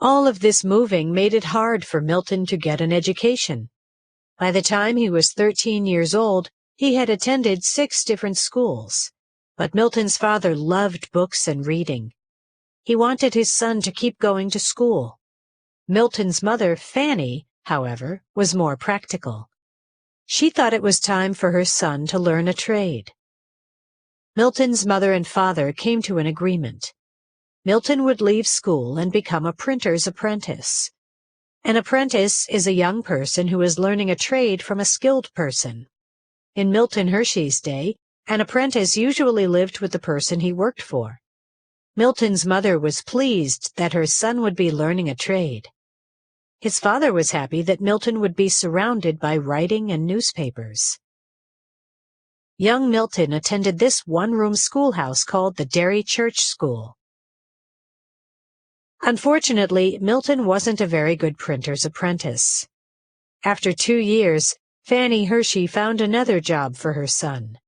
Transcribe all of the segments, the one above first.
All of this moving made it hard for Milton to get an education. By the time he was 13 years old, he had attended 6 different schools. But Milton's father loved books and reading. He wanted his son to keep going to school. Milton's mother, Fanny, however, was more practical. She thought it was time for her son to learn a trade. Milton's mother and father came to an agreement. Milton would leave school and become a printer's apprentice. An apprentice is a young person who is learning a trade from a skilled person. In Milton Hershey's day, an apprentice usually lived with the person he worked for. Milton's mother was pleased that her son would be learning a trade. His father was happy that Milton would be surrounded by writing and newspapers. Young Milton attended this one-room schoolhouse called the Derry Church School. Unfortunately, Milton wasn't a very good printer's apprentice. After 2 years, Fanny Hershey found another job for her son.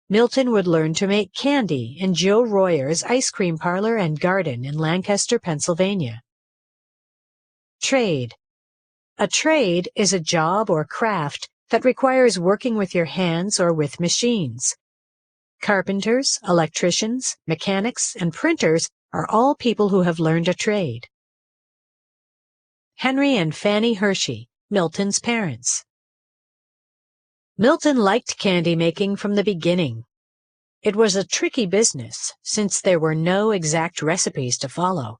Milton would learn to make candy in Joe Royer's ice cream parlor and garden in Lancaster, Pennsylvania. Trade. A trade is a job or craft that requires working with your hands or with machines. Carpenters, electricians, mechanics, and printers are all people who have learned a trade. Henry and Fanny Hershey, Milton's parents. Milton liked candy making from the beginning. It was a tricky business, since there were no exact recipes to follow.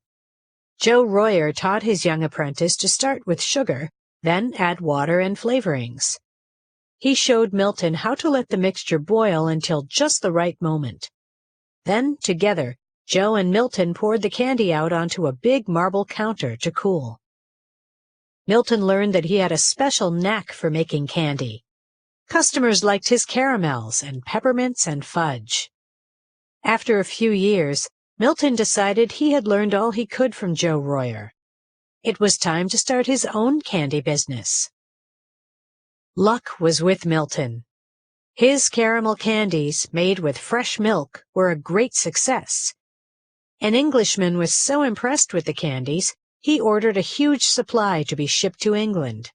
Joe Royer taught his young apprentice to start with sugar, then add water and flavorings. He showed Milton how to let the mixture boil until just the right moment. Then, together, Joe and Milton poured the candy out onto a big marble counter to cool. Milton learned that he had a special knack for making candy. Customers liked his caramels and peppermints and fudge. After a few years, Milton decided he had learned all he could from Joe Royer. It was time to start his own candy business. Luck was with Milton. His caramel candies, made with fresh milk, were a great success. An Englishman was so impressed with the candies, he ordered a huge supply to be shipped to England.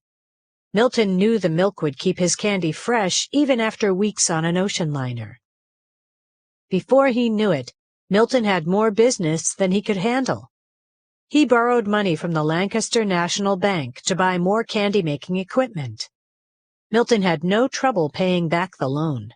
Milton knew the milk would keep his candy fresh even after weeks on an ocean liner. Before he knew it, Milton had more business than he could handle. He borrowed money from the Lancaster National Bank to buy more candy-making equipment. Milton had no trouble paying back the loan.